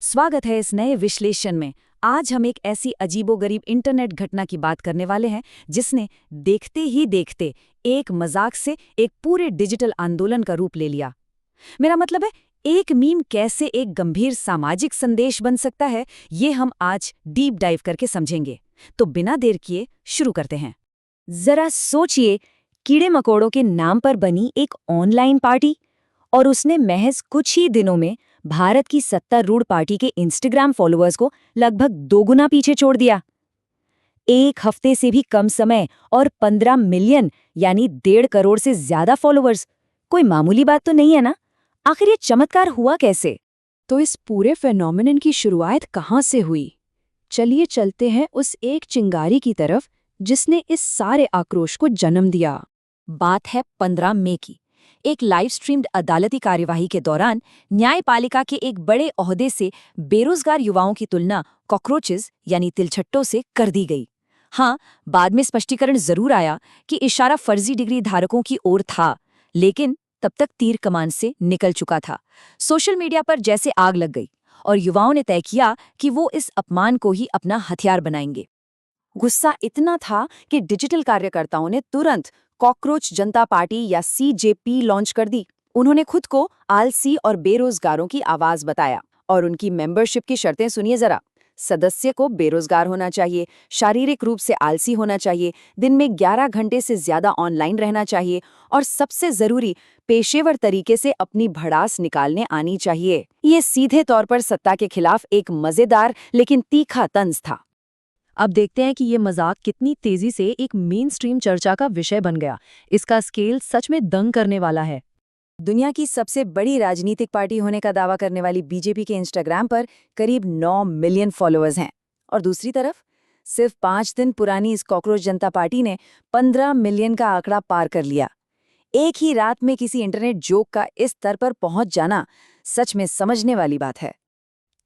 स्वागत है इस नए विश्लेषण में। आज हम एक ऐसी अजीबोगरीब इंटरनेट घटना की बात करने वाले हैं जिसने देखते ही देखते एक मजाक से एक पूरे डिजिटल आंदोलन का रूप ले लिया। मेरा मतलब है, एक मीम कैसे एक गंभीर सामाजिक संदेश बन सकता है, ये हम आज डीप डाइव करके समझेंगे। तो बिना देर किए शुरू करते हैं। जरा सोचिए, कीड़े मकोड़ों के नाम पर बनी एक ऑनलाइन पार्टी, और उसने महज कुछ ही दिनों में भारत की सत्तारूढ़ पार्टी के इंस्टाग्राम फॉलोअर्स को लगभग दोगुना पीछे छोड़ दिया। एक हफ्ते से भी कम समय और 15 मिलियन यानी 1.5 करोड़ से ज्यादा फॉलोअर्स, कोई मामूली बात तो नहीं है ना। आखिर ये चमत्कार हुआ कैसे? तो इस पूरे फेनोमेनन की शुरुआत कहाँ से हुई? चलिए चलते हैं उस एक चिंगारी की तरफ जिसने इस सारे आक्रोश को जन्म दिया। बात है 15 मई की। एक लाइव स्ट्रीम्ड अदालती कार्यवाही के दौरान न्यायपालिका के एक बड़े ओहदे से बेरोजगार युवाओं की तुलना कॉकरोचेस यानी तिलछट्टों से कर दी गई। हाँ, बाद में स्पष्टीकरण जरूर आया कि इशारा फर्जी डिग्री धारकों की ओर था, लेकिन तब तक तीर कमान से निकल चुका था। सोशल मीडिया पर जैसे आग लग गई और युवाओं ने तय किया कि वो इस अपमान को ही अपना हथियार बनाएंगे। गुस्सा इतना था कि डिजिटल कार्यकर्ताओं ने तुरंत कॉकरोच जनता पार्टी या CJP लॉन्च कर दी। उन्होंने खुद को आलसी और बेरोजगारों की आवाज बताया और उनकी मेंबरशिप की शर्तें सुनिए जरा। सदस्य को बेरोजगार होना चाहिए, शारीरिक रूप से आलसी होना चाहिए, दिन में 11 घंटे से ज्यादा ऑनलाइन रहना चाहिए और सबसे जरूरी, पेशेवर तरीके से अपनी भड़ास निकालने आनी चाहिए। ये सीधे तौर पर सत्ता के खिलाफ एक मजेदार लेकिन तीखा तंज था। अब देखते हैं कि ये मजाक कितनी तेजी से एक मेन स्ट्रीम चर्चा का विषय बन गया। इसका स्केल सच में दंग करने वाला है। दुनिया की सबसे बड़ी राजनीतिक पार्टी होने का दावा करने वाली बीजेपी के इंस्टाग्राम पर करीब 9 मिलियन फॉलोअर्स हैं, और दूसरी तरफ सिर्फ 5 दिन पुरानी इस कॉकरोच जनता पार्टी ने 15 मिलियन का आंकड़ा पार कर लिया। एक ही रात में किसी इंटरनेट जोक का इस स्तर पर पहुंच जाना सच में समझने वाली बात है।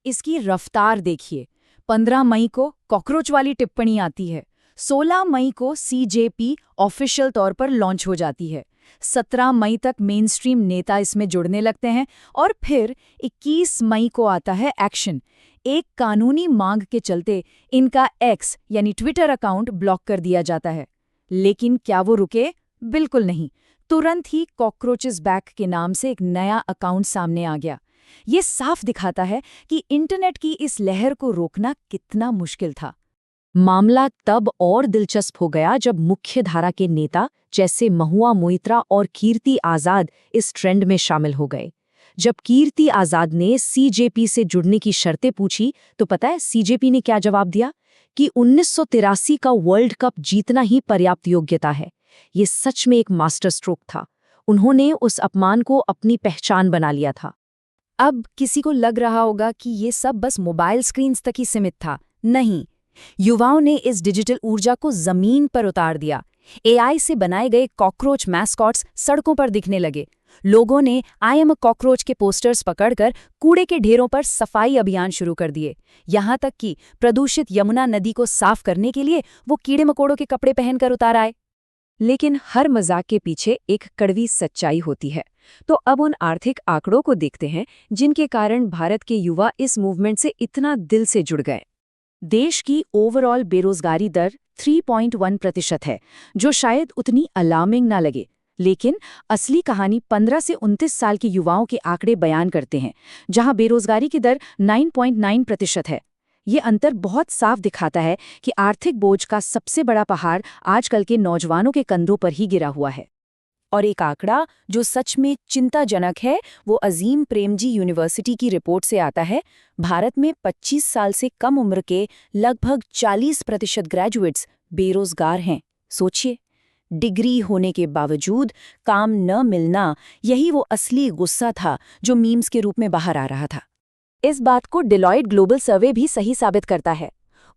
इसकी रफ्तार देखिए। 15 मई को कॉकरोच वाली टिप्पणी आती है, 16 मई को CJP ऑफिशियल तौर पर लॉन्च हो जाती है, 17 मई तक मेनस्ट्रीम नेता इसमें जुड़ने लगते हैं और फिर 21 मई को आता है एक्शन। एक कानूनी मांग के चलते इनका X यानी ट्विटर अकाउंट ब्लॉक कर दिया जाता है। लेकिन क्या वो रुके? बिल्कुल नहीं। तुरंत ही कॉकरोचेस बैक के नाम से एक नया अकाउंट सामने आ गया। ये साफ दिखाता है कि इंटरनेट की इस लहर को रोकना कितना मुश्किल था। मामला तब और दिलचस्प हो गया जब मुख्य धारा के नेता जैसे महुआ मोइत्रा और कीर्ति आजाद इस ट्रेंड में शामिल हो गए। जब कीर्ति आजाद ने CJP से जुड़ने की शर्तें पूछी तो पता है CJP ने क्या जवाब दिया? कि 1983 का वर्ल्ड कप जीतना ही पर्याप्त योग्यता है। ये सच में एक मास्टर स्ट्रोक था। उन्होंने उस अपमान को अपनी पहचान बना लिया था। अब किसी को लग रहा होगा कि ये सब बस मोबाइल स्क्रीन्स तक ही सीमित था। नहीं, युवाओं ने इस डिजिटल ऊर्जा को जमीन पर उतार दिया। AI से बनाए गए कॉकरोच मैस्कॉट्स सड़कों पर दिखने लगे। लोगों ने आई एम अ कॉकरोच के पोस्टर्स पकड़कर कूड़े के ढेरों पर सफाई अभियान शुरू कर दिए। यहाँ तक कि प्रदूषित यमुना नदी को साफ करने के लिए वो कीड़े मकोड़ों के कपड़े पहनकर उतार आए। लेकिन हर मजाक के पीछे एक कड़वी सच्चाई होती है। तो अब उन आर्थिक आंकड़ों को देखते हैं जिनके कारण भारत के युवा इस मूवमेंट से इतना दिल से जुड़ गए। देश की ओवरऑल बेरोजगारी दर 3.1% है, जो शायद उतनी अलार्मिंग ना लगे, लेकिन असली कहानी 15 से 29 साल के युवाओं के आंकड़े बयान करते हैं, जहां बेरोजगारी की दर 9.9% है। ये अंतर बहुत साफ दिखाता है कि आर्थिक बोझ का सबसे बड़ा पहाड़ आजकल के नौजवानों के कंधों पर ही गिरा हुआ है। और एक आंकड़ा जो सच में चिंताजनक है, वो अजीम प्रेमजी यूनिवर्सिटी की रिपोर्ट से आता है। भारत में 25 साल से कम उम्र के लगभग 40% ग्रेजुएट्स बेरोजगार हैं। सोचिए, डिग्री होने के बावजूद काम न मिलना, यही वो असली गुस्सा था जो मीम्स के रूप में बाहर आ रहा था। इस बात को डेलॉयट ग्लोबल सर्वे भी सही साबित करता है।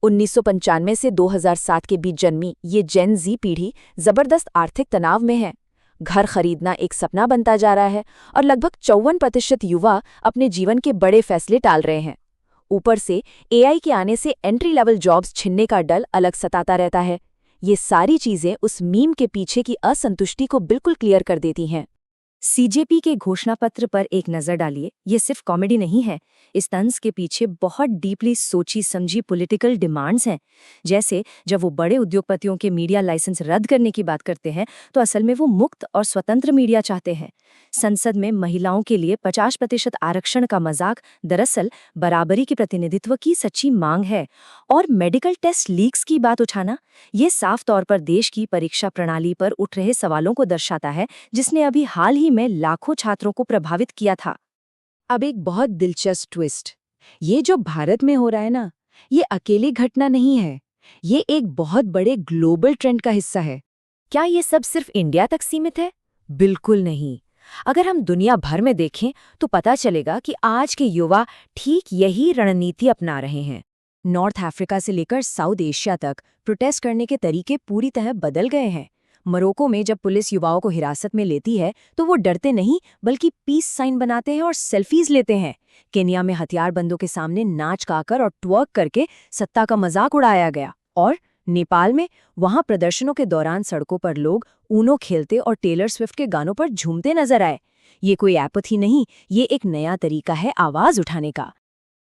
1995 से 2007 के बीच जन्मी ये जेन जी पीढ़ी जबरदस्त आर्थिक तनाव में है। घर खरीदना एक सपना बनता जा रहा है और लगभग 54% युवा अपने जीवन के बड़े फैसले टाल रहे हैं। ऊपर से AI के आने से एंट्री लेवल जॉब्स छिनने का डर अलग सताता रहता है। ये सारी चीजें उस मीम के पीछे की असंतुष्टि को बिल्कुल क्लियर कर देती हैं। सीजेपी के घोषणा पत्र पर एक नजर डालिए। ये सिर्फ कॉमेडी नहीं है, इस तंज के पीछे बहुत डीपली सोची समझी पॉलिटिकल डिमांड्स हैं। जैसे जब वो बड़े उद्योगपतियों के मीडिया लाइसेंस रद्द करने की बात करते हैं तो असल में वो मुक्त और स्वतंत्र मीडिया चाहते हैं। संसद में महिलाओं के लिए 50% आरक्षण का मजाक दरअसल बराबरी के प्रतिनिधित्व की सच्ची मांग है। और मेडिकल टेस्ट लीक्स की बात उठाना, ये साफ तौर पर देश की परीक्षा प्रणाली पर उठ रहे सवालों को दर्शाता है, जिसने अभी हाल ही में लाखों छात्रों को प्रभावित किया था। अब एक बहुत दिलचस्प ट्विस्ट, ये जो भारत में हो रहा है ना, ये अकेली घटना नहीं है, ये एक बहुत बड़े ग्लोबल ट्रेंड का हिस्सा है। क्या ये सब सिर्फ इंडिया तक सीमित है? बिल्कुल नहीं। अगर हम दुनिया भर में देखें तो पता चलेगा कि आज के युवा ठीक यही रणनीति अपना रहे हैं। नॉर्थ अफ्रीका से लेकर साउथ एशिया तक प्रोटेस्ट करने के तरीके पूरी तरह बदल गए हैं। मोरक्को में जब पुलिस युवाओं को हिरासत में लेती है तो वो डरते नहीं बल्कि पीस साइन बनाते हैं और सेल्फीज लेते हैं। केन्या में हथियारबंदों के सामने नाच गाकर और ट्वर्क करके सत्ता का मजाक उड़ाया गया। और नेपाल में वहां प्रदर्शनों के दौरान सड़कों पर लोग ऊनो खेलते और टेलर स्विफ्ट के गानों पर झूमते नजर आए। ये कोई एपथी नहीं, ये एक नया तरीका है आवाज उठाने का।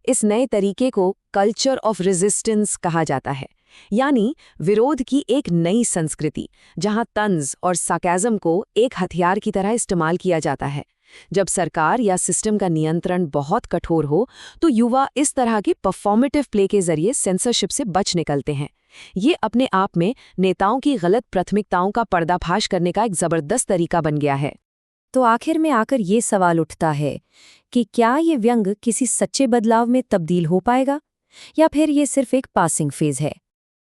इस नए तरीके को कल्चर ऑफ रेजिस्टेंस कहा जाता है, यानी विरोध की एक नई संस्कृति, जहां तंज और सार्केज़म को एक हथियार की तरह इस्तेमाल किया जाता है। जब सरकार या सिस्टम का नियंत्रण बहुत कठोर हो तो युवा इस तरह के परफॉर्मेटिव प्ले के जरिए सेंसरशिप से बच निकलते हैं। ये अपने आप में नेताओं की गलत प्राथमिकताओं का पर्दाफाश करने का एक जबरदस्त तरीका बन गया है। तो आखिर में आकर ये सवाल उठता है कि क्या ये व्यंग किसी सच्चे बदलाव में तब्दील हो पाएगा या फिर ये सिर्फ एक पासिंग फेज है?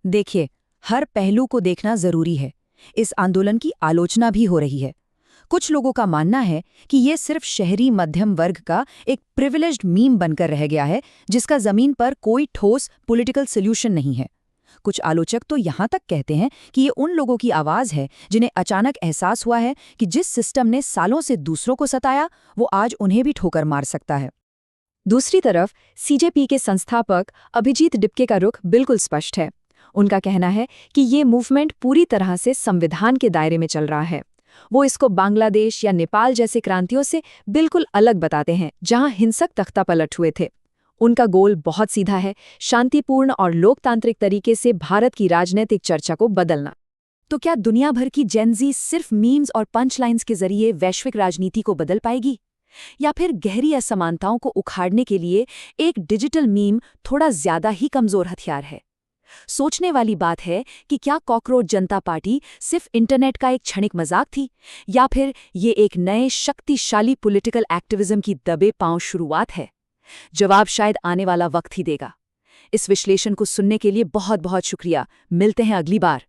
देखिए, हर पहलू को देखना जरूरी है। इस आंदोलन की आलोचना भी हो रही है। कुछ लोगों का मानना है कि ये सिर्फ शहरी मध्यम वर्ग का एक प्रिविलेज्ड मीम बनकर रह गया है, जिसका जमीन पर कोई ठोस पॉलिटिकल सॉल्यूशन नहीं है। कुछ आलोचक तो यहाँ तक कहते हैं कि ये उन लोगों की आवाज़ है जिन्हें अचानक एहसास हुआ है कि जिस सिस्टम ने सालों से दूसरों को सताया, वो आज उन्हें भी ठोकर मार सकता है। दूसरी तरफ सीजेपी के संस्थापक अभिजीत डिपके का रुख बिल्कुल स्पष्ट है। उनका कहना है कि ये मूवमेंट पूरी तरह से संविधान के दायरे में चल रहा है। वो इसको बांग्लादेश या नेपाल जैसे क्रांतियों से बिल्कुल अलग बताते हैं, जहां हिंसक तख्तापलट हुए थे। उनका गोल बहुत सीधा है, शांतिपूर्ण और लोकतांत्रिक तरीके से भारत की राजनीतिक चर्चा को बदलना। तो क्या दुनिया भर की जेनजी सिर्फ मीम्स और पंचलाइंस के जरिए वैश्विक राजनीति को बदल पाएगी? या फिर गहरी असमानताओं को उखाड़ने के लिए एक डिजिटल मीम थोड़ा ज्यादा ही कमजोर हथियार है? सोचने वाली बात है कि क्या कॉकरोच जनता पार्टी सिर्फ इंटरनेट का एक क्षणिक मजाक थी, या फिर ये एक नए शक्तिशाली पॉलिटिकल एक्टिविज्म की दबे पांव शुरुआत है? जवाब शायद आने वाला वक्त ही देगा। इस विश्लेषण को सुनने के लिए बहुत बहुत शुक्रिया। मिलते हैं अगली बार।